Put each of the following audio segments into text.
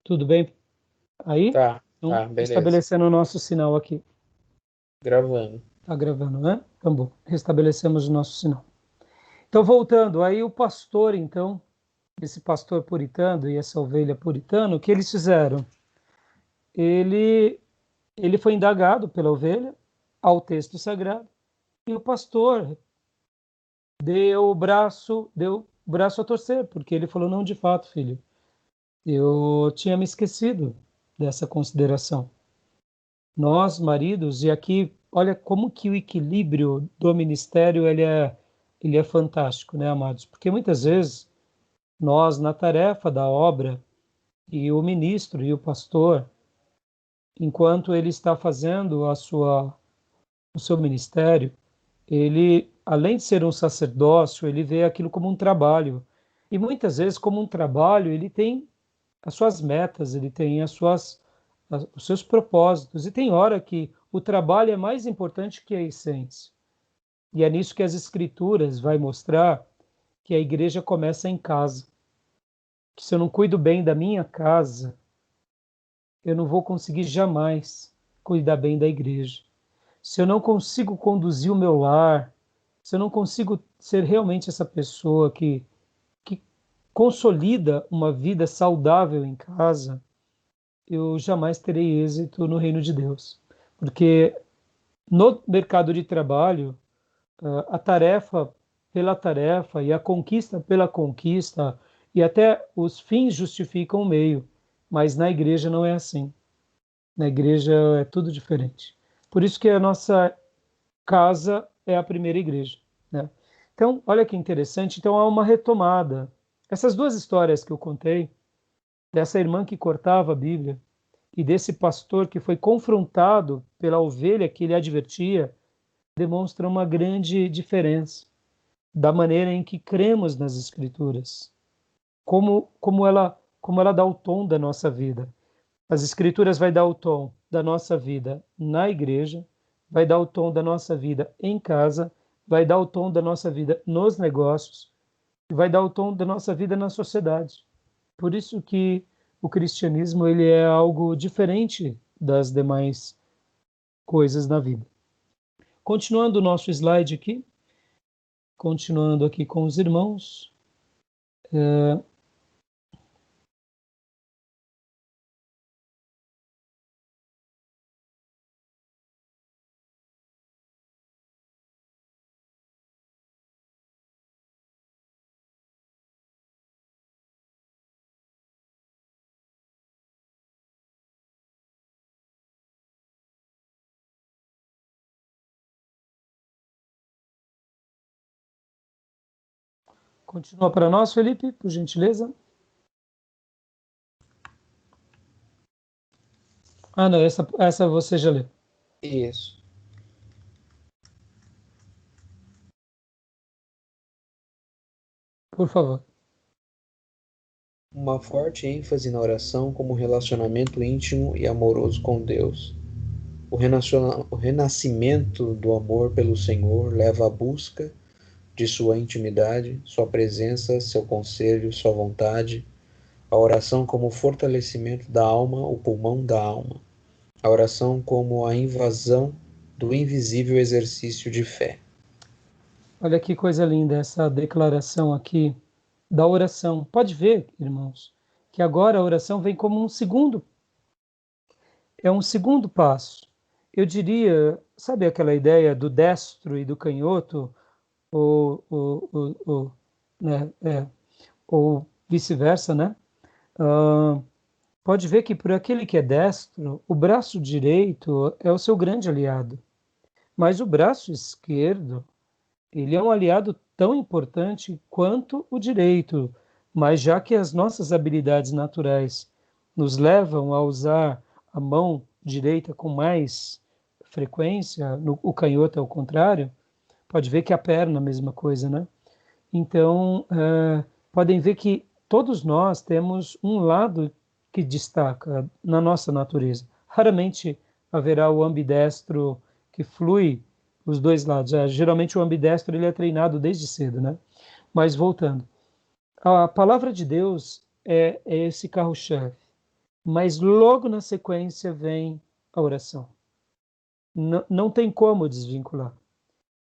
Tudo bem aí? Tá, Então, tá, beleza. estabelecendo o nosso sinal aqui. Gravando. Tá gravando, né? Então, bom, restabelecemos o nosso sinal. Então, voltando, aí o pastor, então, esse pastor puritano e essa ovelha puritana, o que eles fizeram? Ele, ele foi indagado pela ovelha ao texto sagrado e o pastor deu o braço a torcer, porque ele falou, não, de fato, filho, eu tinha me esquecido dessa consideração. Nós, maridos, e aqui, olha como que o equilíbrio do ministério ele é fantástico, né, amados? Porque muitas vezes nós, na tarefa da obra, e o ministro e o pastor, enquanto ele está fazendo o seu ministério, ele, além de ser um sacerdócio, ele vê aquilo como um trabalho. E muitas vezes, como um trabalho, ele tem as suas metas, ele tem os seus propósitos. E tem hora que o trabalho é mais importante que a essência. E é nisso que as Escrituras vai mostrar que a igreja começa em casa. Que se eu não cuido bem da minha casa, eu não vou conseguir jamais cuidar bem da igreja. Se eu não consigo conduzir o meu lar, se eu não consigo ser realmente essa pessoa que consolida uma vida saudável em casa, eu jamais terei êxito no reino de Deus. Porque no mercado de trabalho, a tarefa pela tarefa e a conquista pela conquista e até os fins justificam o meio, mas na igreja não é assim. Na igreja é tudo diferente. Por isso que a nossa casa é a primeira igreja, né? Então, olha que interessante. Então, há uma retomada. Essas duas histórias que eu contei, dessa irmã que cortava a Bíblia e desse pastor que foi confrontado pela ovelha que ele advertia, demonstram uma grande diferença da maneira em que cremos nas Escrituras, como ela dá o tom da nossa vida. As Escrituras vai dar o tom da nossa vida na igreja, vai dar o tom da nossa vida em casa, vai dar o tom da nossa vida nos negócios e vai dar o tom da nossa vida na sociedade. Por isso que o cristianismo ele é algo diferente das demais coisas na vida. Continuando o nosso slide aqui, continuando aqui com os irmãos, continua para nós, Felipe, por gentileza. Ah, não, essa você já leu, Isso. por favor. Uma forte ênfase na oração como relacionamento íntimo e amoroso com Deus. O renascimento do amor pelo Senhor leva à busca de sua intimidade, sua presença, seu conselho, sua vontade. A oração como fortalecimento da alma, o pulmão da alma. A oração como a invasão do invisível exercício de fé. Olha que coisa linda essa declaração aqui da oração. Pode ver, irmãos, que agora a oração vem como é um segundo passo. Eu diria, sabe aquela ideia do destro e do canhoto, ou, né, ou vice-versa, né? Ah, pode ver que por aquele que é destro, o braço direito é o seu grande aliado, mas o braço esquerdo ele é um aliado tão importante quanto o direito, mas já que as nossas habilidades naturais nos levam a usar a mão direita com mais frequência, o canhoto é o contrário, pode ver que a perna é a mesma coisa, né? Então, podem ver que todos nós temos um lado que destaca na nossa natureza. Raramente haverá o ambidestro que flui os dois lados. Geralmente o ambidestro ele é treinado desde cedo, né? Mas voltando, a palavra de Deus é esse carro-chefe. mas logo na sequência vem a oração. Não tem como desvincular.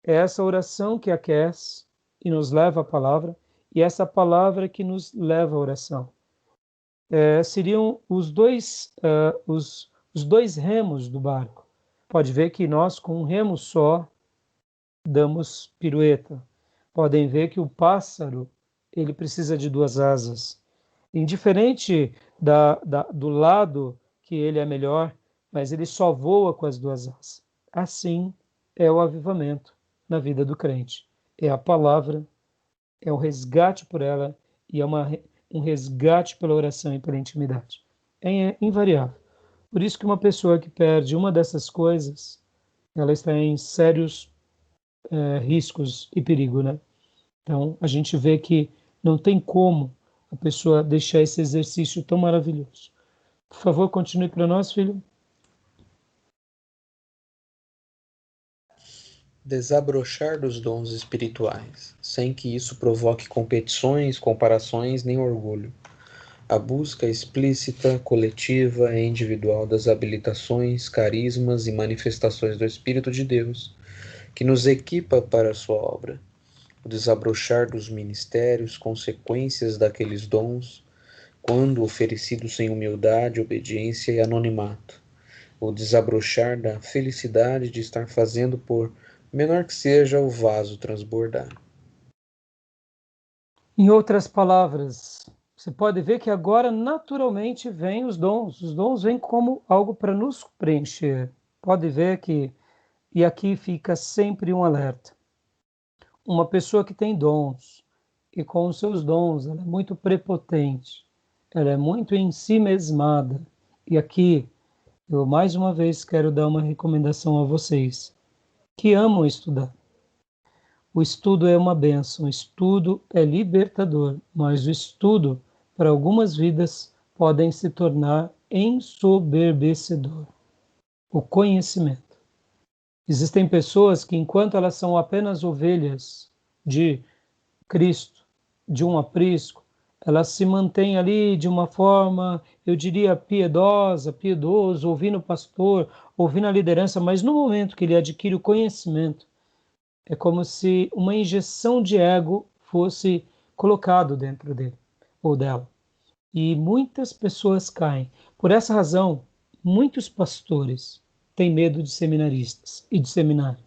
É essa oração que aquece e nos leva à palavra, e essa palavra que nos leva à oração. Seriam os dois remos do barco. Pode ver que nós, com um remo só, damos pirueta. Podem ver que o pássaro, ele precisa de duas asas. Indiferente do lado que ele é melhor, mas ele só voa com as duas asas. Assim é o avivamento na vida do crente. É a palavra, é o resgate por ela e é um resgate pela oração e pela intimidade. É invariável. Por isso que uma pessoa que perde uma dessas coisas, ela está em sérios riscos e perigo, né? Então, a gente vê que não tem como a pessoa deixar esse exercício tão maravilhoso. Por favor, continue para nós, filho. Desabrochar dos dons espirituais, sem que isso provoque competições, comparações nem orgulho. A busca explícita, coletiva e individual das habilitações, carismas e manifestações do Espírito de Deus, que nos equipa para a sua obra. O desabrochar dos ministérios, consequências daqueles dons, quando oferecidos sem humildade, obediência e anonimato. O desabrochar da felicidade de estar fazendo, por menor que seja, o vaso transbordar. Em outras palavras, você pode ver que agora naturalmente vêm os dons. Os dons vêm como algo para nos preencher. Pode ver que, e aqui fica sempre um alerta. Uma pessoa que tem dons, e com os seus dons, ela é muito prepotente, ela é muito em si mesmada. E aqui, eu mais uma vez quero dar uma recomendação a vocês que amam estudar. O estudo é uma bênção, o estudo é libertador, mas o estudo, para algumas vidas, podem se tornar ensoberbecedor. O conhecimento. Existem pessoas que, enquanto elas são apenas ovelhas de Cristo, de um aprisco, elas se mantêm ali de uma forma, eu diria, piedoso, ouvindo o pastor, ouvindo a liderança, mas no momento que ele adquire o conhecimento, é como se uma injeção de ego fosse colocado dentro dele ou dela. E muitas pessoas caem. Por essa razão, muitos pastores têm medo de seminaristas e de seminário.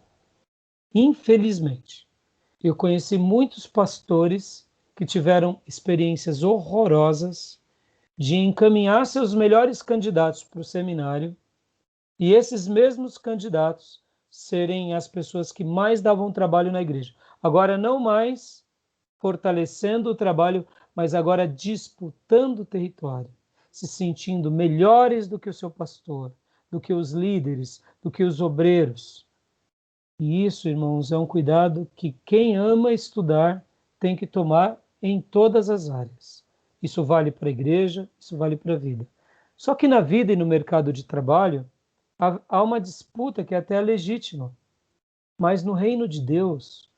Infelizmente, eu conheci muitos pastores que tiveram experiências horrorosas de encaminhar seus melhores candidatos para o seminário e esses mesmos candidatos serem as pessoas que mais davam trabalho na igreja. Agora, não mais fortalecendo o trabalho, mas agora disputando o território, se sentindo melhores do que o seu pastor, do que os líderes, do que os obreiros. E isso, irmãos, é um cuidado que quem ama estudar tem que tomar em todas as áreas. Isso vale para a igreja, isso vale para a vida. Só que na vida e no mercado de trabalho, há uma disputa que é até legítima. Mas no reino de Deus,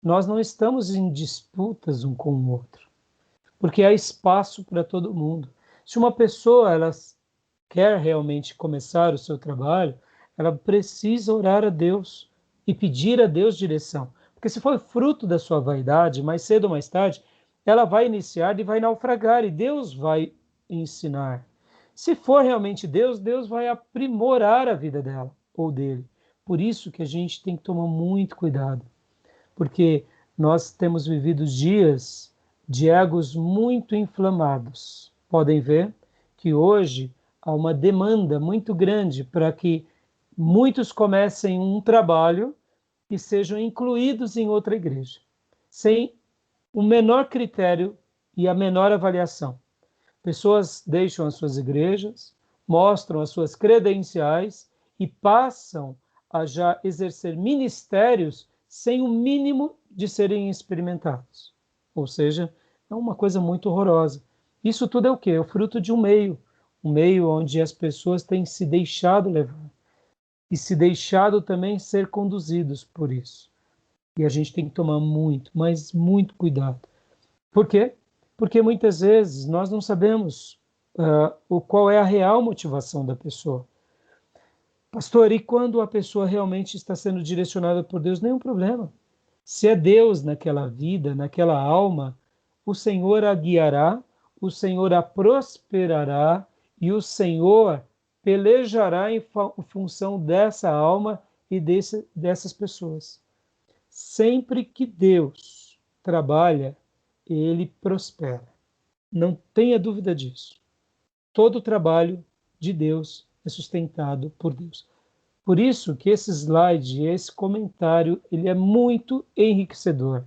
nós não estamos em disputas um com o outro, porque há espaço para todo mundo. Se uma pessoa ela quer realmente começar o seu trabalho, ela precisa orar a Deus e pedir a Deus direção. Porque se for fruto da sua vaidade, mais cedo ou mais tarde, ela vai iniciar e vai naufragar, e Deus vai ensinar. Se for realmente Deus, Deus vai aprimorar a vida dela ou dele. Por isso que a gente tem que tomar muito cuidado, porque nós temos vivido dias de egos muito inflamados. Podem ver que hoje há uma demanda muito grande para que muitos comecem um trabalho e sejam incluídos em outra igreja, sem o menor critério e a menor avaliação. Pessoas deixam as suas igrejas, mostram as suas credenciais e passam a já exercer ministérios sem o mínimo de serem experimentados. Ou seja, é uma coisa muito horrorosa. Isso tudo é o quê? É o fruto de um meio onde as pessoas têm se deixado levar e se deixado também ser conduzidos por isso. E a gente tem que tomar muito, mas muito cuidado. Por quê? Porque muitas vezes nós não sabemos qual é a real motivação da pessoa. Pastor, e quando a pessoa realmente está sendo direcionada por Deus, nenhum problema. Se é Deus naquela vida, naquela alma, o Senhor a guiará, o Senhor a prosperará e o Senhor pelejará em função dessa alma e dessas pessoas. Sempre que Deus trabalha, ele prospera. Não tenha dúvida disso. Todo o trabalho de Deus é sustentado por Deus. Por isso que esse slide, esse comentário, ele é muito enriquecedor.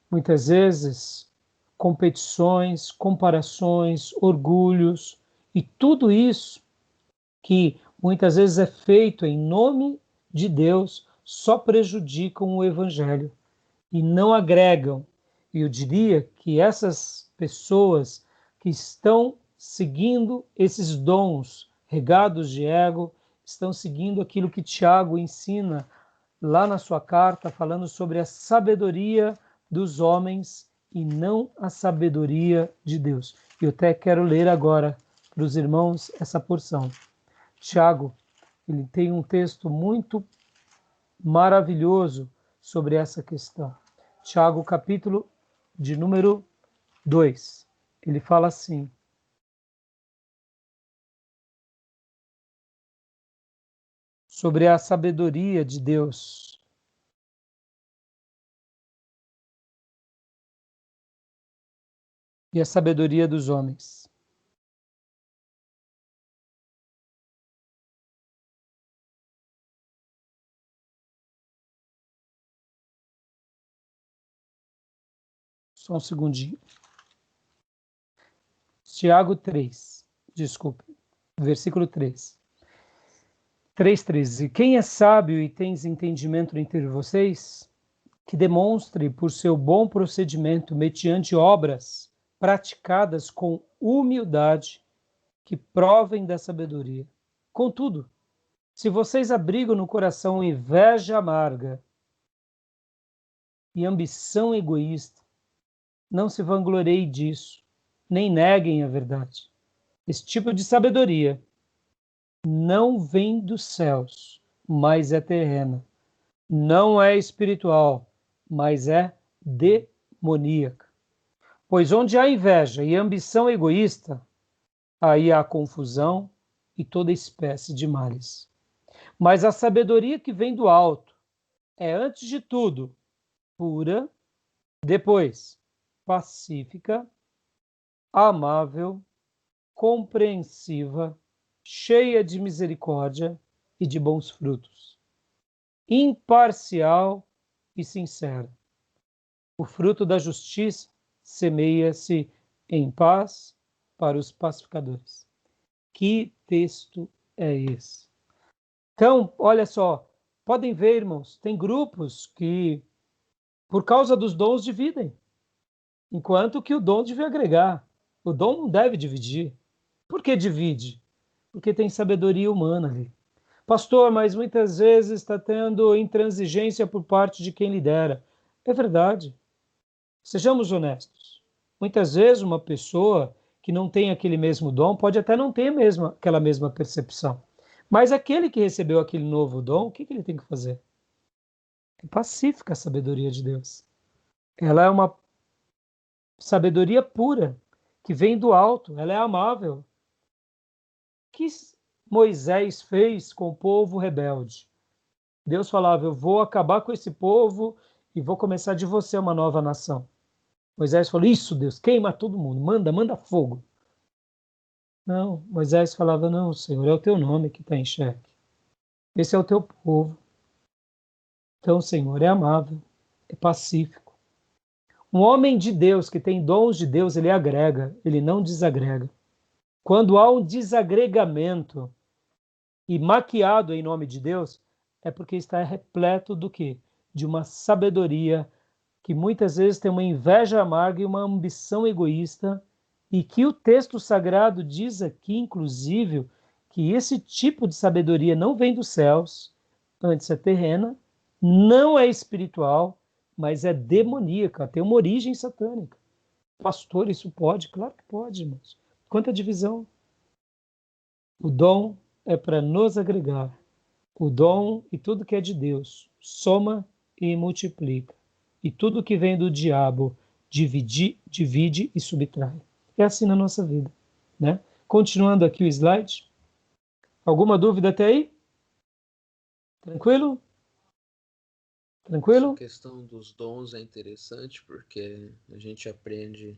Muitas vezes, competições, comparações, orgulhos e tudo isso que muitas vezes é feito em nome de Deus só prejudicam o evangelho e não agregam. E eu diria que essas pessoas que estão seguindo esses dons regados de ego, estão seguindo aquilo que Tiago ensina lá na sua carta, falando sobre a sabedoria dos homens e não a sabedoria de Deus. Eu até quero ler agora para os irmãos essa porção. Tiago, ele tem um texto muito maravilhoso sobre essa questão. Tiago, capítulo de número 2. Ele fala assim: sobre a sabedoria de Deus. E a sabedoria dos homens. Só um segundinho. Tiago 3, desculpe, versículo 3. 3:13. Quem é sábio e tem entendimento entre vocês, que demonstre por seu bom procedimento mediante obras praticadas com humildade, que provem da sabedoria. Contudo, se vocês abrigam no coração inveja amarga e ambição egoísta, não se vangloriem disso, nem neguem a verdade. Esse tipo de sabedoria não vem dos céus, mas é terrena. Não é espiritual, mas é demoníaca. Pois onde há inveja e ambição egoísta, aí há confusão e toda espécie de males. Mas a sabedoria que vem do alto é, antes de tudo, pura, depois, pacífica, amável, compreensiva, cheia de misericórdia e de bons frutos, imparcial e sincera. O fruto da justiça semeia-se em paz para os pacificadores. Que texto é esse? Então, olha só, podem ver, irmãos, tem grupos que, por causa dos dons, dividem, enquanto que o dom deve agregar. O dom não deve dividir. Por que divide? Porque tem sabedoria humana ali. Pastor, mas muitas vezes está tendo intransigência por parte de quem lidera. É verdade. Sejamos honestos. Muitas vezes uma pessoa que não tem aquele mesmo dom pode até não ter aquela mesma percepção. Mas aquele que recebeu aquele novo dom, o que ele tem que fazer? É pacífica a sabedoria de Deus. Ela é uma sabedoria pura, que vem do alto, ela é amável. O que Moisés fez com o povo rebelde? Deus falava, eu vou acabar com esse povo e vou começar de você uma nova nação. Moisés falou, isso Deus, queima todo mundo, manda fogo. Não, Moisés falava, não, Senhor, é o teu nome que está em xeque. Esse é o teu povo. Então, Senhor, é amável, é pacífico. Um homem de Deus que tem dons de Deus, ele agrega, ele não desagrega. Quando há um desagregamento e maquiado em nome de Deus, é porque está repleto do quê? De uma sabedoria que muitas vezes tem uma inveja amarga e uma ambição egoísta, e que o texto sagrado diz aqui, inclusive, que esse tipo de sabedoria não vem dos céus, antes é terrena, não é espiritual, mas é demoníaca, tem uma origem satânica. Pastor, isso pode? Claro que pode, irmãos. Quanta divisão! O dom é para nos agregar. O dom e tudo que é de Deus soma e multiplica. E tudo que vem do diabo divide e subtrai. É assim na nossa vida, né? Continuando aqui o slide. Alguma dúvida até aí? Tranquilo? Tranquilo? Essa questão dos dons é interessante porque a gente aprende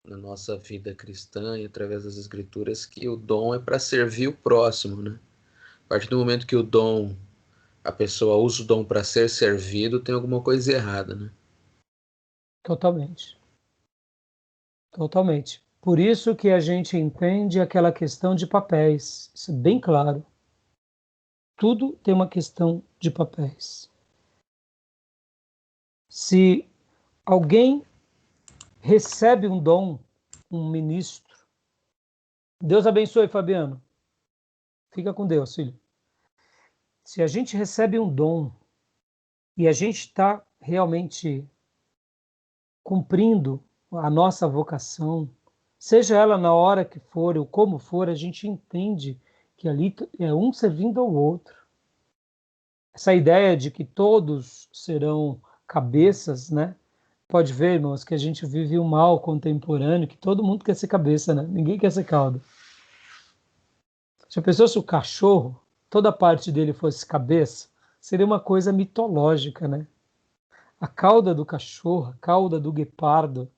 na nossa vida cristã e através das escrituras que o dom é para servir o próximo, né? A partir do momento que a pessoa usa o dom para ser servido, tem alguma coisa errada, né? Totalmente. Totalmente. Por isso que a gente entende aquela questão de papéis. Isso é bem claro. Tudo tem uma questão de papéis. Se alguém recebe um dom, um ministro, Deus abençoe, Fabiano. Fica com Deus, filho. Se a gente recebe um dom e a gente está realmente cumprindo a nossa vocação, seja ela na hora que for ou como for, a gente entende que ali é um servindo ao outro. Essa ideia de que todos serão cabeças, né? Pode ver, irmãos, que a gente vive um mal contemporâneo, que todo mundo quer ser cabeça, né? Ninguém quer ser cauda. Já pensou se o cachorro, toda parte dele fosse cabeça? Seria uma coisa mitológica, né? A cauda do cachorro, a cauda do guepardo,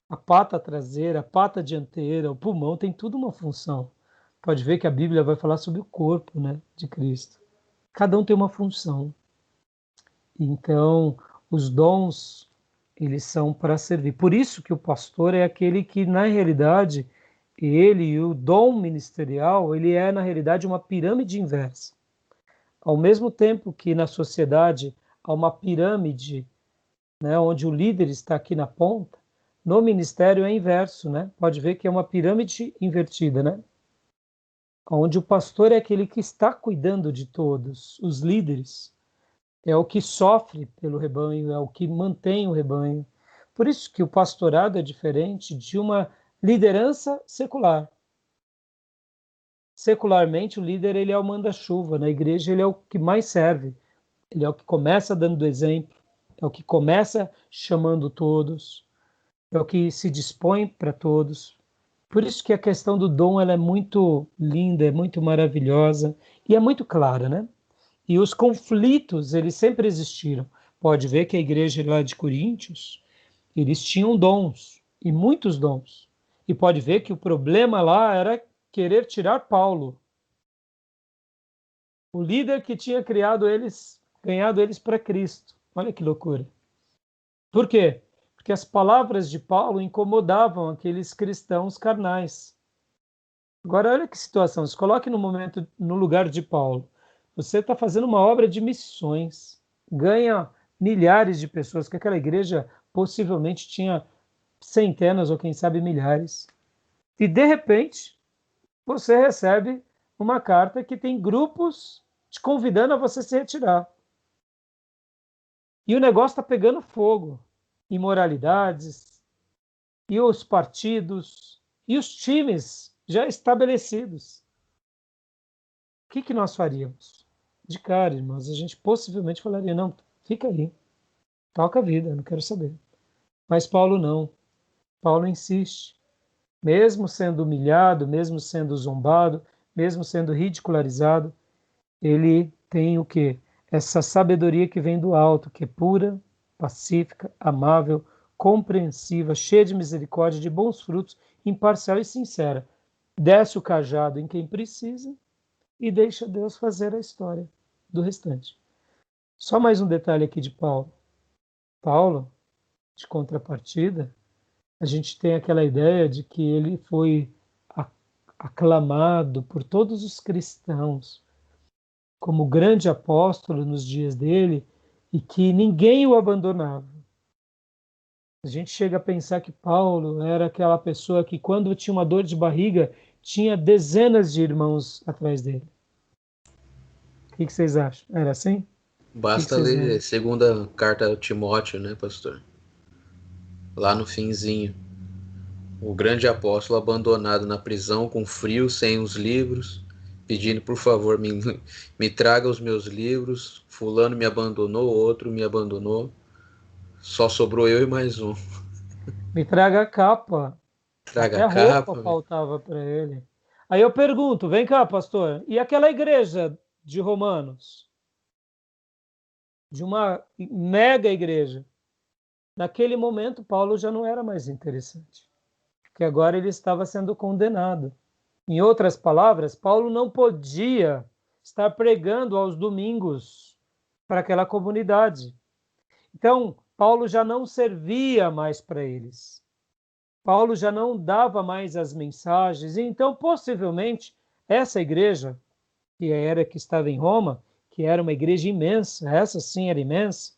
a pata traseira, a pata dianteira, o pulmão, tem tudo uma função. Pode ver que a Bíblia vai falar sobre o corpo, né, de Cristo. Cada um tem uma função. Então, os dons, eles são para servir. Por isso que o pastor é aquele que, na realidade, ele e o dom ministerial, ele é, na realidade, uma pirâmide inversa. Ao mesmo tempo que na sociedade há uma pirâmide, né, onde o líder está aqui na ponta, no ministério é inverso, né? Pode ver que é uma pirâmide invertida, né? Onde o pastor é aquele que está cuidando de todos, os líderes. É o que sofre pelo rebanho, é o que mantém o rebanho. Por isso que o pastorado é diferente de uma liderança secular. Secularmente, o líder ele é o manda-chuva, na igreja ele é o que mais serve. Ele é o que começa dando exemplo, é o que começa chamando todos, é o que se dispõe para todos. Por isso que a questão do dom ela é muito linda, é muito maravilhosa e é muito clara, né? E os conflitos, eles sempre existiram. Pode ver que a igreja lá de Coríntios, eles tinham dons, e muitos dons. E pode ver que o problema lá era querer tirar Paulo, o líder que tinha criado eles, ganhado eles para Cristo. Olha que loucura. Por quê? Porque as palavras de Paulo incomodavam aqueles cristãos carnais. Agora, olha que situação. Se coloque no momento, no lugar de Paulo. Você está fazendo uma obra de missões, ganha milhares de pessoas, que aquela igreja possivelmente tinha centenas ou quem sabe milhares. E de repente, você recebe uma carta que tem grupos te convidando a você se retirar. E o negócio está pegando fogo. Imoralidades, e os partidos, e os times já estabelecidos. O que nós faríamos? De cara, irmãos, a gente possivelmente falaria, não, fica aí, toca a vida, não quero saber. Mas Paulo não. Paulo insiste. Mesmo sendo humilhado, mesmo sendo zombado, mesmo sendo ridicularizado, ele tem o quê? Essa sabedoria que vem do alto, que é pura, pacífica, amável, compreensiva, cheia de misericórdia, de bons frutos, imparcial e sincera. Desce o cajado em quem precisa e deixa Deus fazer a história do restante. Só mais um detalhe aqui de Paulo. Paulo, de contrapartida, a gente tem aquela ideia de que ele foi aclamado por todos os cristãos como grande apóstolo nos dias dele e que ninguém o abandonava. A gente chega a pensar que Paulo era aquela pessoa que, quando tinha uma dor de barriga, tinha dezenas de irmãos atrás dele. O que vocês acham? Era assim? O que Basta vocês ler lembram? segunda carta a Timóteo, né, pastor? Lá no finzinho. O grande apóstolo abandonado na prisão, com frio, sem os livros, pedindo, por favor, me traga os meus livros. Fulano me abandonou, outro me abandonou. Só sobrou eu e mais um. Me traga a capa. Traga Até a a roupa capa. faltava para ele. Aí eu pergunto, vem cá, pastor, e aquela igreja de Romanos? De uma mega igreja. Naquele momento, Paulo já não era mais interessante, porque agora ele estava sendo condenado. Em outras palavras, Paulo não podia estar pregando aos domingos para aquela comunidade. Então, Paulo já não servia mais para eles. Paulo já não dava mais as mensagens, e então, possivelmente, essa igreja, que estava em Roma, que era uma igreja imensa, essa sim era imensa,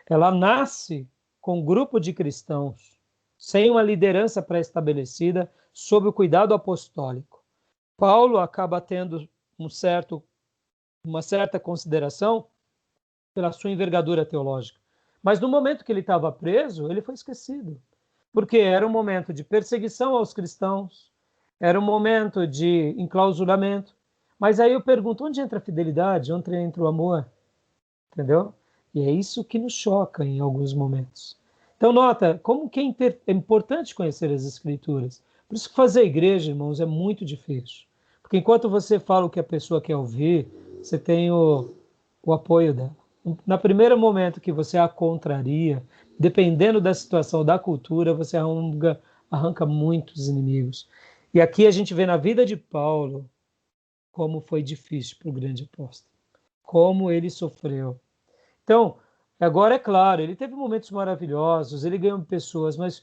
ela nasce com um grupo de cristãos, sem uma liderança pré-estabelecida, sob o cuidado apostólico. Paulo acaba tendo uma certa consideração pela sua envergadura teológica. Mas no momento que ele estava preso, ele foi esquecido. Porque era um momento de perseguição aos cristãos, era um momento de enclausuramento. Mas aí eu pergunto, onde entra a fidelidade? Onde entra o amor? Entendeu? E é isso que nos choca em alguns momentos. Então, nota como que é importante conhecer as Escrituras. Por isso que fazer igreja, irmãos, é muito difícil. Porque enquanto você fala o que a pessoa quer ouvir, você tem o apoio dela. No primeiro momento que você a contraria, dependendo da situação, da cultura, você arranca muitos inimigos. E aqui a gente vê na vida de Paulo como foi difícil para o grande apóstolo, como ele sofreu. Então, agora é claro, ele teve momentos maravilhosos, ele ganhou pessoas, mas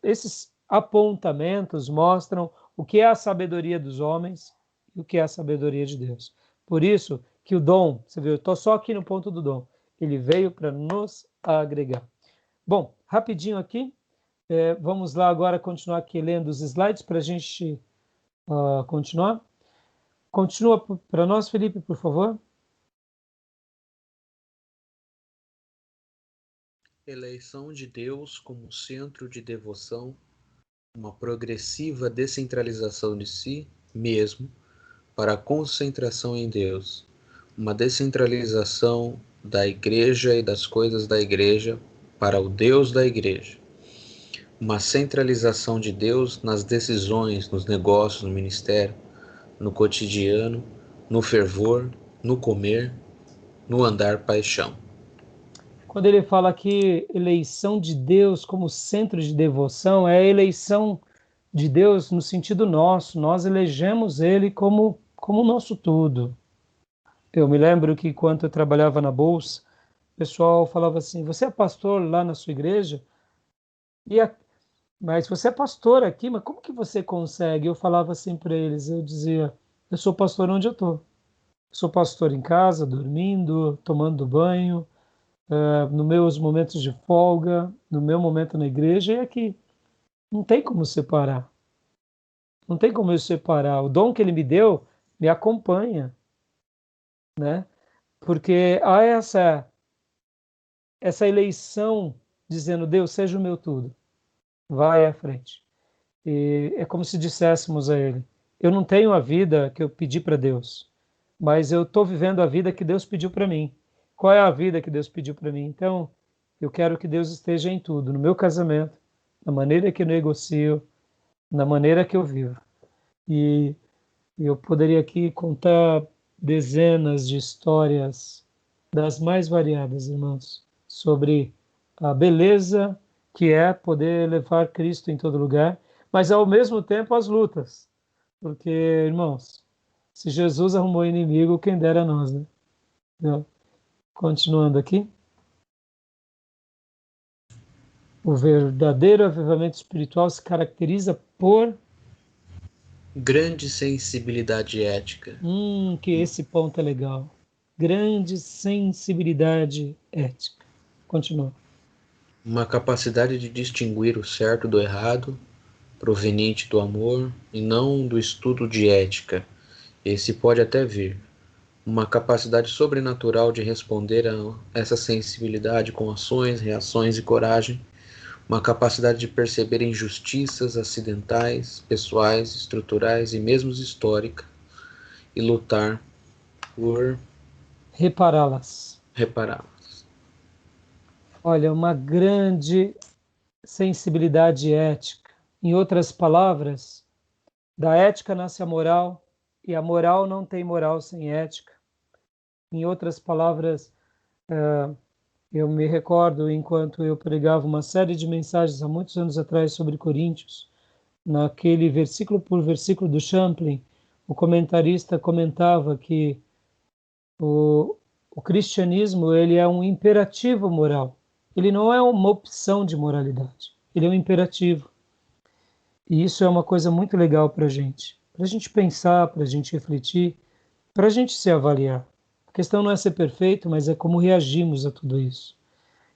esses apontamentos mostram o que é a sabedoria dos homens e o que é a sabedoria de Deus. Por isso que o dom, você viu, eu estou só aqui no ponto do dom, ele veio para nos agregar. Bom, rapidinho aqui, vamos lá agora continuar aqui lendo os slides para a gente continuar. Continua para nós, Felipe, por favor. Eleição de Deus como centro de devoção, uma progressiva descentralização de si mesmo para a concentração em Deus, uma descentralização da igreja e das coisas da igreja para o Deus da igreja, uma centralização de Deus nas decisões, nos negócios, no ministério, no cotidiano, no fervor, no comer, no andar paixão. Quando ele fala aqui eleição de Deus como centro de devoção, é a eleição de Deus no sentido nosso. Nós elegemos ele como nosso tudo. Eu me lembro que quando eu trabalhava na Bolsa, o pessoal falava assim, você é pastor lá na sua igreja? E a... Mas você é pastor aqui, mas como que você consegue? Eu falava assim para eles, eu dizia, eu sou pastor onde eu estou. Sou pastor em casa, dormindo, tomando banho, nos meus momentos de folga, no meu momento na igreja, e aqui. Não tem como separar. Não tem como eu separar. O dom que ele me deu me acompanha, né? Porque há essa eleição dizendo, Deus, seja o meu tudo. Vai à frente. E é como se disséssemos a ele, eu não tenho a vida que eu pedi para Deus, mas eu estou vivendo a vida que Deus pediu para mim. Qual é a vida que Deus pediu para mim? Então, eu quero que Deus esteja em tudo, no meu casamento, na maneira que eu negocio, na maneira que eu vivo. E eu poderia aqui contar dezenas de histórias das mais variadas, irmãos, sobre a beleza que é poder levar Cristo em todo lugar, mas ao mesmo tempo as lutas. Porque, irmãos, se Jesus arrumou inimigo, quem dera nós, né? Então, continuando aqui. O verdadeiro avivamento espiritual se caracteriza por Grande sensibilidade ética. que esse ponto é legal. Grande sensibilidade ética. Continua. Uma capacidade de distinguir o certo do errado, proveniente do amor e não do estudo de ética. Esse pode até vir. Uma capacidade sobrenatural de responder a essa sensibilidade com ações, reações e coragem. uma capacidade de perceber injustiças acidentais, pessoais, estruturais e mesmo históricas, e lutar por repará-las. repará-las. Olha, uma grande sensibilidade ética. Em outras palavras, da ética nasce a moral, e a moral não tem moral sem ética. Em outras palavras, eu me recordo, enquanto eu pregava uma série de mensagens há muitos anos atrás sobre Coríntios, naquele versículo por versículo do Champlin, o comentarista comentava que o, o cristianismo ele é um imperativo moral. Ele não é uma opção de moralidade. Ele é um imperativo. E isso é uma coisa muito legal para a gente pensar, para a gente refletir, para a gente se avaliar. A questão não é ser perfeito, mas é como reagimos a tudo isso.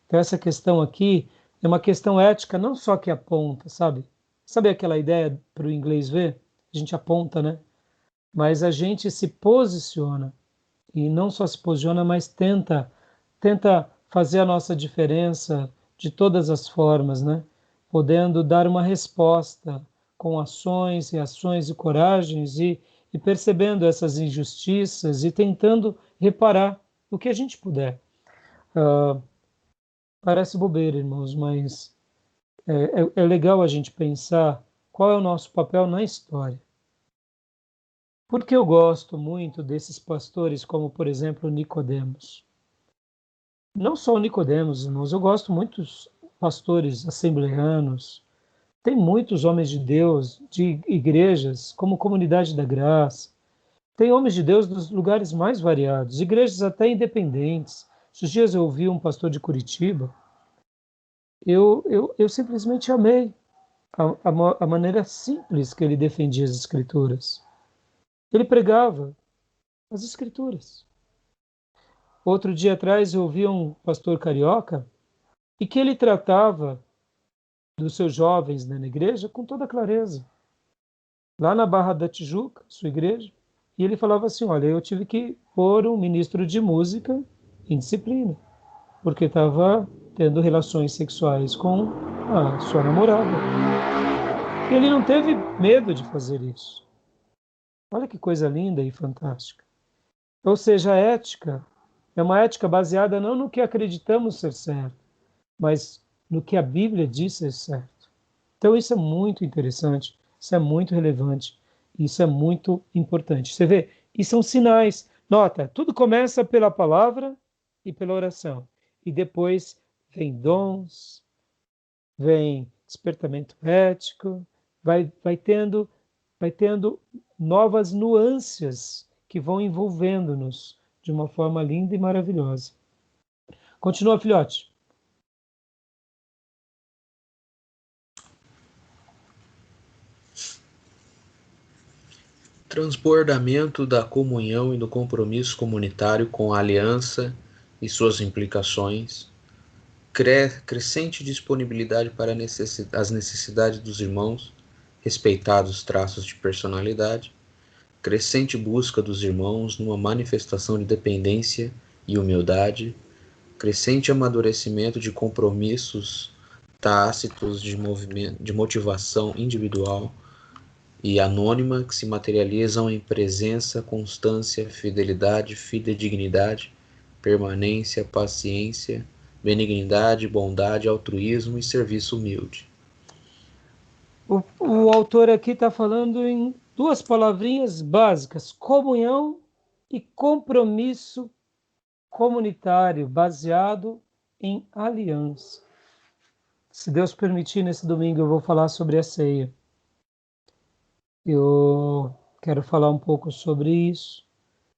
Então essa questão aqui é uma questão ética, não só que aponta, sabe? Sabe aquela ideia para o inglês ver? A gente aponta, né? Mas a gente se posiciona. E não só se posiciona, mas tenta fazer a nossa diferença de todas as formas, né? Podendo dar uma resposta com ações, reações e coragens e percebendo essas injustiças e tentando reparar o que a gente puder. Parece bobeira, irmãos, mas é legal a gente pensar qual é o nosso papel na história. Porque eu gosto muito desses pastores, como por exemplo Nicodemos. Não só o Nicodemos, irmãos, eu gosto muito dos pastores assembleanos. Tem muitos homens de Deus, de igrejas, como Comunidade da Graça. Tem homens de Deus dos lugares mais variados, igrejas até independentes. Esses dias eu ouvi um pastor de Curitiba, eu simplesmente amei a maneira simples que ele defendia as Escrituras. Ele pregava as Escrituras. Outro dia atrás eu ouvi um pastor carioca e que ele tratava dos seus jovens na igreja com toda clareza. Lá na Barra da Tijuca, sua igreja, e ele falava assim, olha, eu tive que pôr um ministro de música em disciplina, porque estava tendo relações sexuais com a sua namorada. E ele não teve medo de fazer isso. Olha que coisa linda e fantástica. Ou seja, a ética é uma ética baseada não no que acreditamos ser certo, mas no que a Bíblia diz ser certo. Então isso é muito interessante, isso é muito relevante, isso é muito importante. Você vê, e são sinais. Nota, tudo começa pela palavra e pela oração. E depois vem dons, vem despertamento ético, vai tendo novas nuances que vão envolvendo-nos de uma forma linda e maravilhosa. Continua, filhote. Transbordamento da comunhão e do compromisso comunitário com a aliança e suas implicações, crescente disponibilidade para as necessidades dos irmãos, respeitados os traços de personalidade, crescente busca dos irmãos numa manifestação de dependência e humildade, crescente amadurecimento de compromissos tácitos de motivação individual e anônima que se materializam em presença, constância, fidelidade, fidedignidade, permanência, paciência, benignidade, bondade, altruísmo e serviço humilde. O autor aqui está falando em duas palavrinhas básicas: comunhão e compromisso comunitário, baseado em aliança. Se Deus permitir, nesse domingo eu vou falar sobre a ceia. Eu quero falar um pouco sobre isso.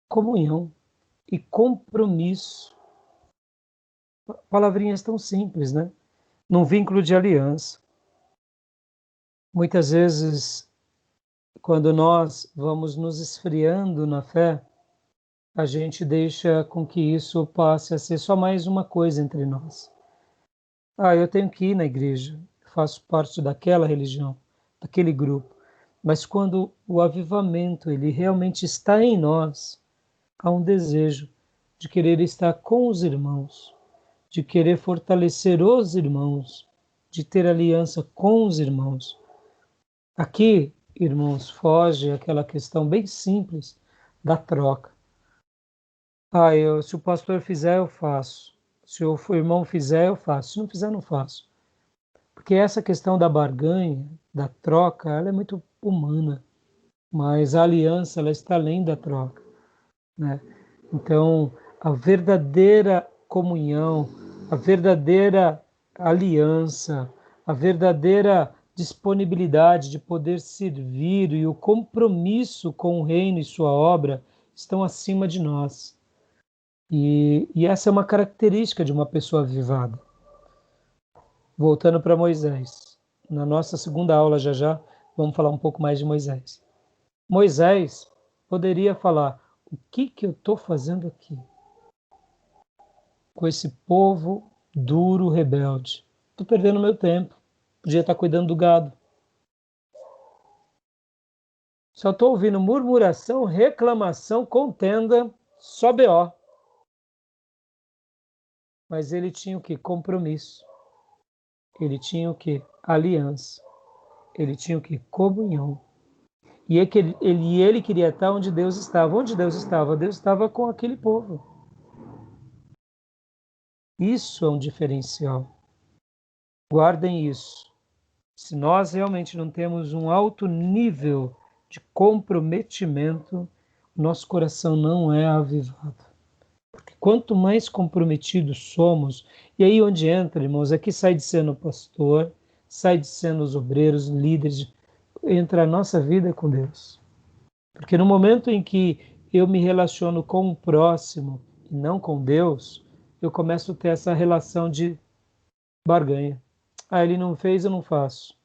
Comunhão e compromisso. Palavrinhas tão simples, né? Num vínculo de aliança. Muitas vezes, quando nós vamos nos esfriando na fé, a gente deixa com que isso passe a ser só mais uma coisa entre nós. Eu tenho que ir na igreja, faço parte daquela religião, daquele grupo. Mas quando o avivamento ele realmente está em nós, há um desejo de querer estar com os irmãos, de querer fortalecer os irmãos, de ter aliança com os irmãos. Aqui, irmãos, foge aquela questão bem simples da troca. Se o pastor fizer, eu faço. Se o irmão fizer, eu faço. Se não fizer, não faço. Porque essa questão da barganha, da troca, ela é muito humana. Mas a aliança, ela está além da troca, né? Então, a verdadeira comunhão, a verdadeira aliança, a verdadeira disponibilidade de poder servir e o compromisso com o reino e sua obra estão acima de nós. E essa é uma característica de uma pessoa avivada. Voltando para Moisés. Na nossa segunda aula já, vamos falar um pouco mais de Moisés. Moisés poderia falar: o que eu estou fazendo aqui? Com esse povo duro, rebelde. Estou perdendo meu tempo. Podia estar cuidando do gado. Só estou ouvindo murmuração, reclamação, contenda, só BO. Mas ele tinha o que? Compromisso. Ele tinha o que? Aliança. Ele tinha o que? Comunhão. E ele queria estar onde Deus estava. Onde Deus estava? Deus estava com aquele povo. Isso é um diferencial. Guardem isso. Se nós realmente não temos um alto nível de comprometimento, nosso coração não é avivado. Porque quanto mais comprometidos somos, e aí onde entra, irmãos, aqui sai de sendo pastor, sai de sendo os obreiros, líderes, entra a nossa vida com Deus. Porque no momento em que eu me relaciono com o próximo e não com Deus, eu começo a ter essa relação de barganha. Ele não fez, eu não faço.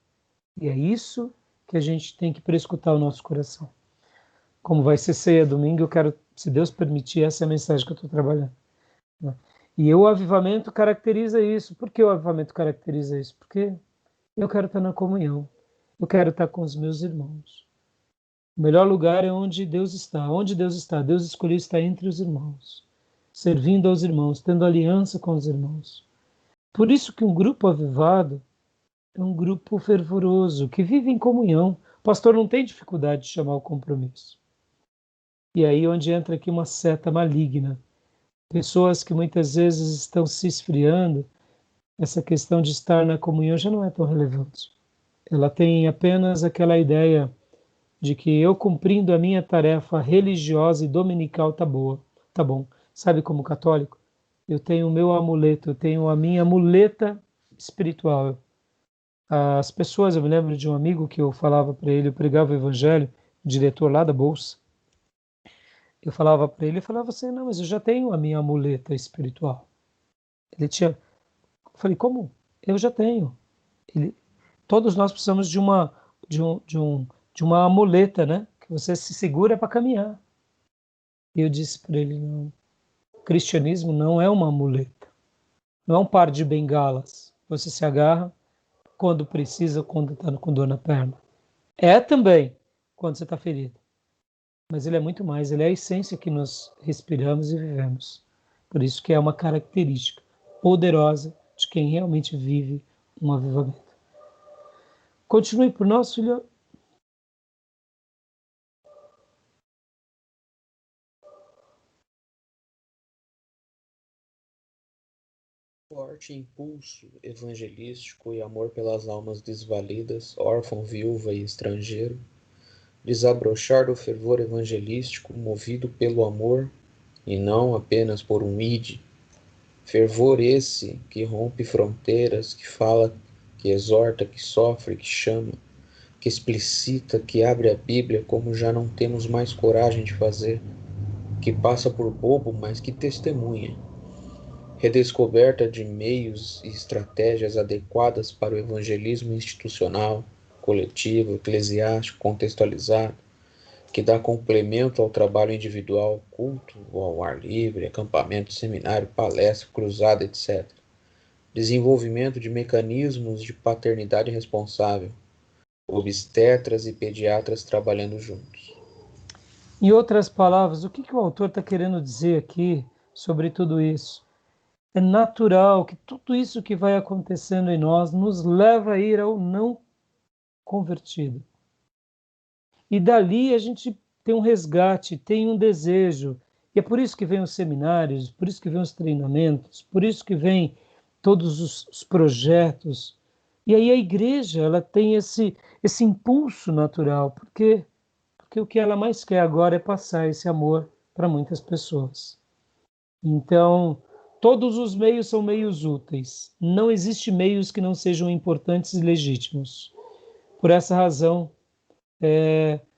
E é isso que a gente tem que prescutar o nosso coração. Como vai ser ceia domingo, eu quero, se Deus permitir, essa é a mensagem que eu estou trabalhando, né? E o avivamento caracteriza isso. Por que o avivamento caracteriza isso? Porque eu quero estar na comunhão. Eu quero estar com os meus irmãos. O melhor lugar é onde Deus está. Onde Deus está? Deus escolheu estar entre os irmãos, servindo aos irmãos, tendo aliança com os irmãos. Por isso que um grupo avivado é um grupo fervoroso, que vive em comunhão. O pastor não tem dificuldade de chamar o compromisso. E aí onde entra aqui uma seta maligna. Pessoas que muitas vezes estão se esfriando, essa questão de estar na comunhão já não é tão relevante. Ela tem apenas aquela ideia de que eu cumprindo a minha tarefa religiosa e dominical tá boa, tá bom. Sabe, como católico, eu tenho o meu amuleto, eu tenho a minha muleta espiritual. As pessoas, eu me lembro de um amigo que eu falava para ele, eu pregava o evangelho, diretor lá da Bolsa. Eu falava para ele, assim, não, mas eu já tenho a minha amuleta espiritual. Ele tinha, eu falei, como? Eu já tenho. Todos nós precisamos de uma amuleta, né? Que você se segura para caminhar. E eu disse para ele, não, o cristianismo não é uma amuleta. Não é um par de bengalas. Você se agarra quando precisa, quando está com dor na perna. É também quando você está ferido. Mas ele é muito mais, ele é a essência que nós respiramos e vivemos. Por isso que é uma característica poderosa de quem realmente vive um avivamento. Continue por nós, filho. Forte impulso evangelístico e amor pelas almas desvalidas, órfão, viúva e estrangeiro, desabrochar do fervor evangelístico movido pelo amor e não apenas por um ide, fervor esse que rompe fronteiras, que fala, que exorta, que sofre, que chama, que explicita, que abre a Bíblia como já não temos mais coragem de fazer, que passa por bobo, mas que testemunha. Redescoberta de meios e estratégias adequadas para o evangelismo institucional, coletivo, eclesiástico, contextualizado, que dá complemento ao trabalho individual, culto ao ar livre, acampamento, seminário, palestra, cruzada, etc. Desenvolvimento de mecanismos de paternidade responsável, obstetras e pediatras trabalhando juntos. Em outras palavras, o que o autor está querendo dizer aqui sobre tudo isso? É natural que tudo isso que vai acontecendo em nós nos leva a ir ao não convertido. E dali a gente tem um resgate, tem um desejo. E é por isso que vem os seminários, por isso que vem os treinamentos, por isso que vem todos os projetos. E aí a igreja, ela tem esse impulso natural, porque o que ela mais quer agora é passar esse amor para muitas pessoas. Então, todos os meios são meios úteis. Não existe meios que não sejam importantes e legítimos. Por essa razão,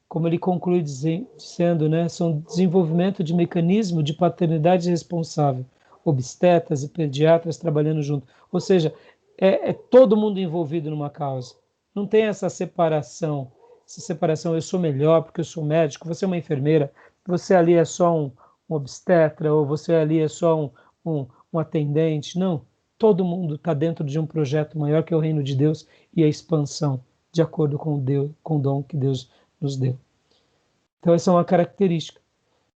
como ele conclui dizendo, né, são desenvolvimento de mecanismo de paternidade responsável, obstetras e pediatras trabalhando junto. Ou seja, é todo mundo envolvido numa causa. Não tem essa separação, eu sou melhor porque eu sou médico, você é uma enfermeira, você ali é só um obstetra, ou você ali é só um atendente. Não, todo mundo está dentro de um projeto maior que é o reino de Deus e a expansão, de acordo com Deus, com o dom que Deus nos deu. Então, essa é uma característica.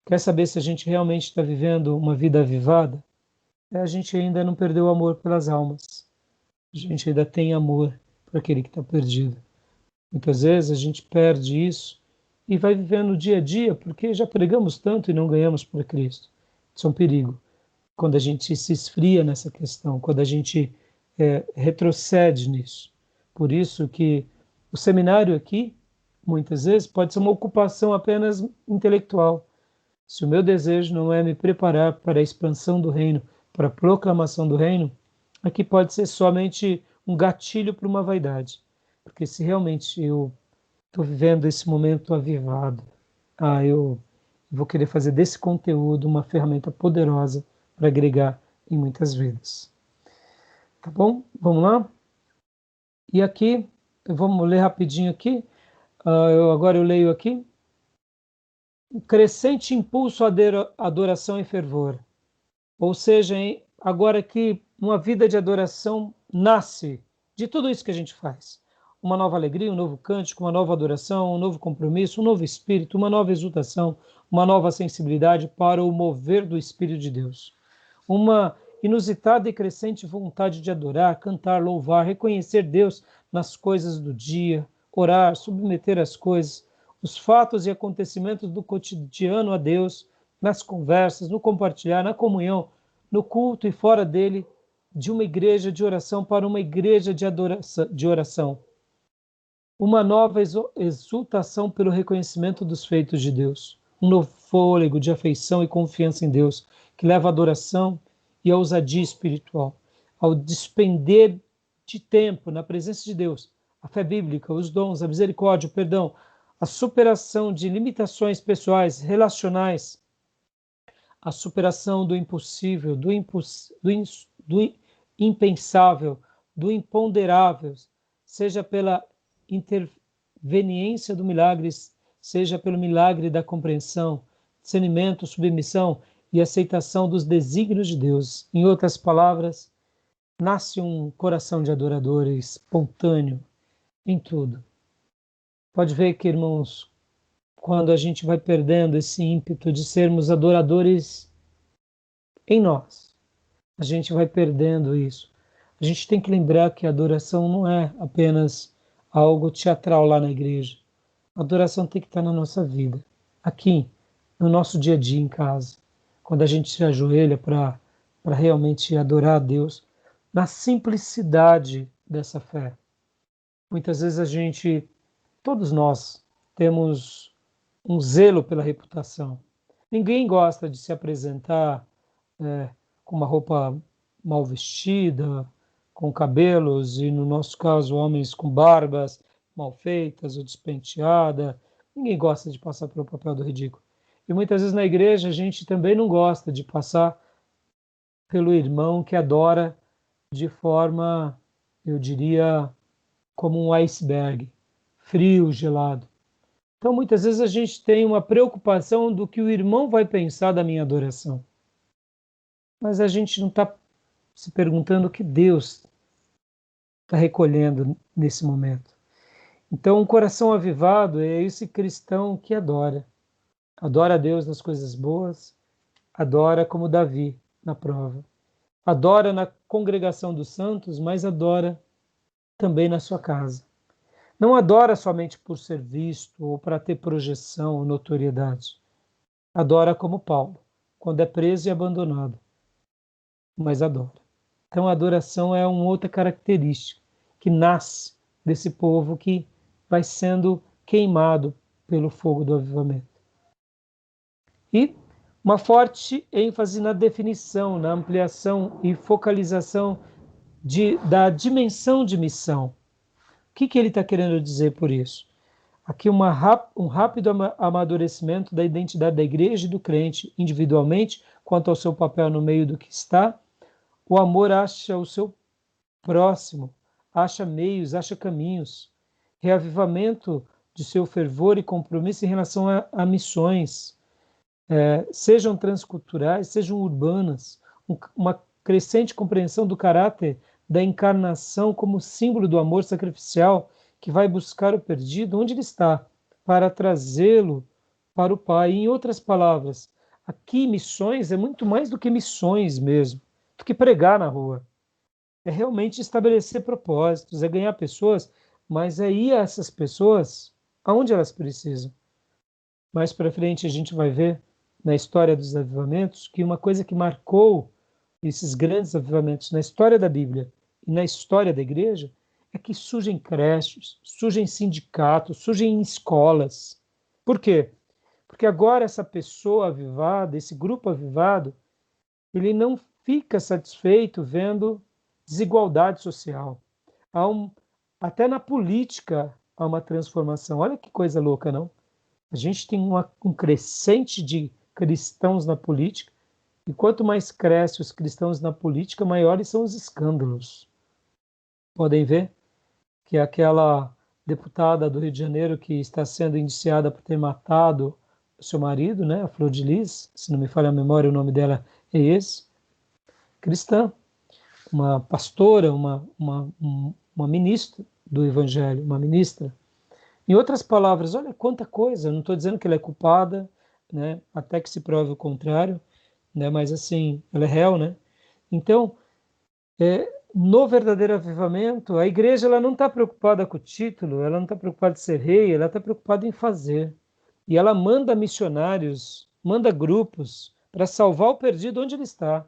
Quer saber se a gente realmente está vivendo uma vida avivada? A gente ainda não perdeu o amor pelas almas. A gente ainda tem amor por aquele que está perdido. Muitas vezes a gente perde isso e vai vivendo o dia a dia porque já pregamos tanto e não ganhamos para Cristo. Isso é um perigo. Quando a gente se esfria nessa questão, quando a gente retrocede nisso. Por isso que o seminário aqui, muitas vezes, pode ser uma ocupação apenas intelectual. Se o meu desejo não é me preparar para a expansão do reino, para a proclamação do reino, aqui pode ser somente um gatilho para uma vaidade. Porque se realmente eu estou vivendo esse momento avivado, eu vou querer fazer desse conteúdo uma ferramenta poderosa para agregar em muitas vidas. Tá bom? Vamos lá? E aqui, vamos ler rapidinho aqui. Agora eu leio aqui. Um crescente impulso à adoração e fervor. Ou seja, agora que uma vida de adoração nasce de tudo isso que a gente faz. Uma nova alegria, um novo cântico, uma nova adoração, um novo compromisso, um novo espírito, uma nova exultação, uma nova sensibilidade para o mover do Espírito de Deus. Uma inusitada e crescente vontade de adorar, cantar, louvar, reconhecer Deus nas coisas do dia, orar, submeter as coisas, os fatos e acontecimentos do cotidiano a Deus, nas conversas, no compartilhar, na comunhão, no culto e fora dele, de uma igreja de oração para uma igreja de oração. Uma nova exultação pelo reconhecimento dos feitos de Deus. Um novo fôlego de afeição e confiança em Deus, que leva à adoração e à ousadia espiritual, ao despender de tempo na presença de Deus, a fé bíblica, os dons, a misericórdia, o perdão, a superação de limitações pessoais, relacionais, a superação do impossível, do impensável, do imponderável, seja pela interveniência do milagre, seja pelo milagre da compreensão, discernimento, submissão e aceitação dos desígnios de Deus. Em outras palavras, nasce um coração de adorador espontâneo em tudo. Pode ver que, irmãos, quando a gente vai perdendo esse ímpeto de sermos adoradores em nós, a gente vai perdendo isso. A gente tem que lembrar que a adoração não é apenas algo teatral lá na igreja. A adoração tem que estar na nossa vida, aqui, no nosso dia a dia em casa, quando a gente se ajoelha para realmente adorar a Deus, na simplicidade dessa fé. Muitas vezes todos nós, temos um zelo pela reputação. Ninguém gosta de se apresentar com uma roupa mal vestida, com cabelos, e no nosso caso, homens com barbas mal feitas ou despenteada. Ninguém gosta de passar pelo papel do ridículo. E muitas vezes na igreja a gente também não gosta de passar pelo irmão que adora de forma, eu diria, como um iceberg, frio, gelado. Então muitas vezes a gente tem uma preocupação do que o irmão vai pensar da minha adoração. Mas a gente não está se perguntando o que Deus está recolhendo nesse momento. Então, um coração avivado é esse cristão que adora. Adora a Deus nas coisas boas, adora como Davi na prova. adora na congregação dos santos, mas adora também na sua casa. Não adora somente por ser visto ou para ter projeção ou notoriedade. Adora como Paulo, quando é preso e abandonado, mas adora. Então a adoração é uma outra característica que nasce desse povo que vai sendo queimado pelo fogo do avivamento. E uma forte ênfase na definição, na ampliação e focalização da dimensão de missão. O que ele está querendo dizer por isso? Aqui um rápido amadurecimento da identidade da igreja e do crente, individualmente, quanto ao seu papel no meio do que está. O amor acha o seu próximo, acha meios, acha caminhos. Reavivamento de seu fervor e compromisso em relação a missões, sejam transculturais, sejam urbanas, uma crescente compreensão do caráter da encarnação como símbolo do amor sacrificial que vai buscar o perdido onde ele está, para trazê-lo para o Pai. Em outras palavras, aqui missões é muito mais do que missões mesmo, do que pregar na rua. É realmente estabelecer propósitos, é ganhar pessoas, mas é ir a essas pessoas aonde elas precisam. Mais para frente a gente vai ver na história dos avivamentos que uma coisa que marcou esses grandes avivamentos na história da Bíblia e na história da igreja é que surgem creches, surgem sindicatos, surgem escolas. Por quê? Porque agora essa pessoa avivada, esse grupo avivado, ele não fica satisfeito vendo desigualdade social. Até na política há uma transformação. Olha que coisa louca, não? A gente tem um crescente de cristãos na política, e quanto mais crescem os cristãos na política, maiores são os escândalos. Podem ver que aquela deputada do Rio de Janeiro que está sendo indiciada por ter matado o seu marido, né, a Flor de Lis, se não me falha a memória, o nome dela é esse, cristã, uma pastora, uma ministra do Evangelho, uma ministra. Em outras palavras, olha quanta coisa, não estou dizendo que ela é culpada, né, até que se prove o contrário, né, mas assim, ela é réu, né? Então, no verdadeiro avivamento, a igreja ela não está preocupada com o título, ela não está preocupada em ser rei, ela está preocupada em fazer. E ela manda missionários, manda grupos para salvar o perdido onde ele está.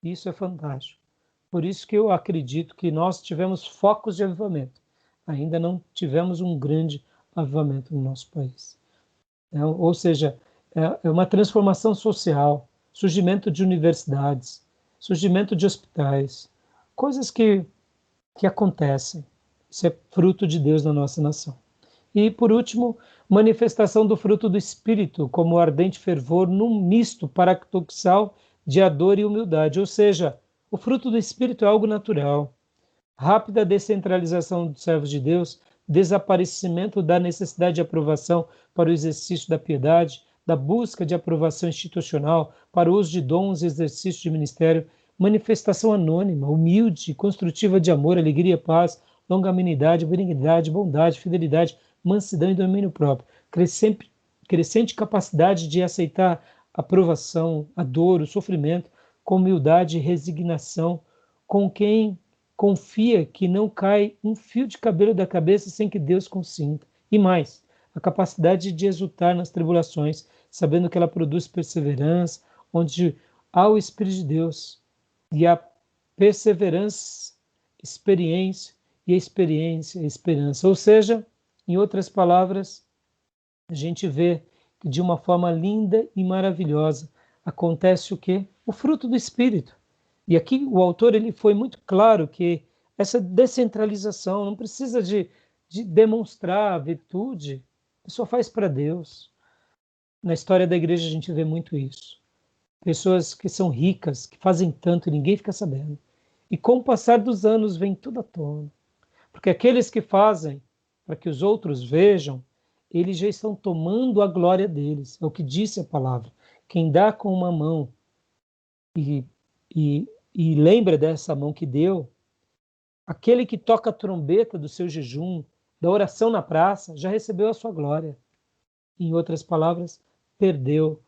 Isso é fantástico. Por isso que eu acredito que nós tivemos focos de avivamento. Ainda não tivemos um grande avivamento no nosso país. Ou seja, é uma transformação social, surgimento de universidades, surgimento de hospitais, coisas que acontecem. Isso é fruto de Deus na nossa nação. E, por último, manifestação do fruto do Espírito, como ardente fervor num misto paradoxal de dor e humildade. Ou seja, o fruto do Espírito é algo natural. Rápida descentralização dos servos de Deus, desaparecimento da necessidade de aprovação para o exercício da piedade, da busca de aprovação institucional para o uso de dons e exercício de ministério, manifestação anônima, humilde, construtiva de amor, alegria, paz, longanimidade, benignidade, bondade, fidelidade, mansidão e domínio próprio, crescente capacidade de aceitar a provação, a dor, o sofrimento, com humildade e resignação, com quem confia que não cai um fio de cabelo da cabeça sem que Deus consinta. E mais, a capacidade de exultar nas tribulações, sabendo que ela produz perseverança, onde há o Espírito de Deus, e a perseverança, experiência, e a experiência, esperança. Ou seja, em outras palavras, a gente vê que de uma forma linda e maravilhosa acontece o quê? O fruto do Espírito. E aqui o autor ele foi muito claro que essa descentralização não precisa de demonstrar a virtude, a pessoa faz para Deus. Na história da igreja a gente vê muito isso. Pessoas que são ricas, que fazem tanto e ninguém fica sabendo. E com o passar dos anos vem tudo à tona. Porque aqueles que fazem para que os outros vejam, eles já estão tomando a glória deles. É o que disse a palavra. Quem dá com uma mão e lembra dessa mão que deu, aquele que toca a trombeta do seu jejum, da oração na praça, já recebeu a sua glória. Em outras palavras, perdeu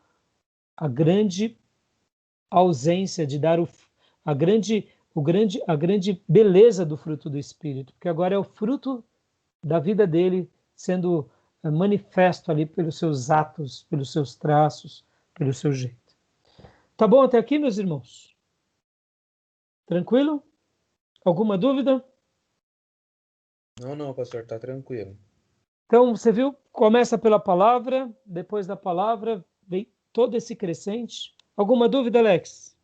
a grande ausência de dar a grande beleza do fruto do Espírito, porque agora é o fruto da vida dele sendo manifesto ali pelos seus atos, pelos seus traços, pelo seu jeito. Tá bom até aqui, meus irmãos? Tranquilo? Alguma dúvida? Não, pastor, tá tranquilo. Então, você viu? Começa pela palavra, depois da palavra vem todo esse crescente. Alguma dúvida, Alex?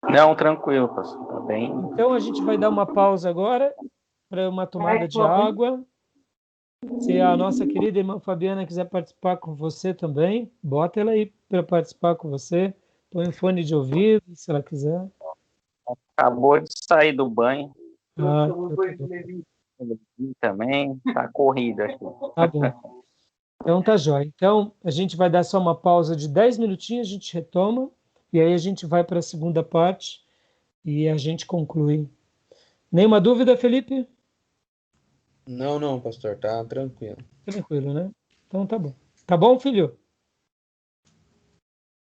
Não, tranquilo, pastor. Tá bem. Então, a gente vai dar uma pausa agora para uma tomada de água. Se a nossa querida irmã Fabiana quiser participar com você também, bota ela aí para participar com você. Põe um fone de ouvido, se ela quiser. Acabou de sair do banho. Ah, Também tá corrida aqui. tá bom. Então tá jóia. Então a gente vai dar só uma pausa de 10 minutinhos, a gente retoma e aí a gente vai para a segunda parte e a gente conclui. Nenhuma dúvida, Felipe? Não, pastor, tá tranquilo. Tranquilo, né? Então tá bom. Tá bom, filho?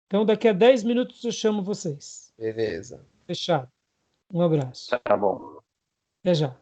Então daqui a 10 minutos eu chamo vocês. Beleza. Fechado. Um abraço. Tá bom. Até já.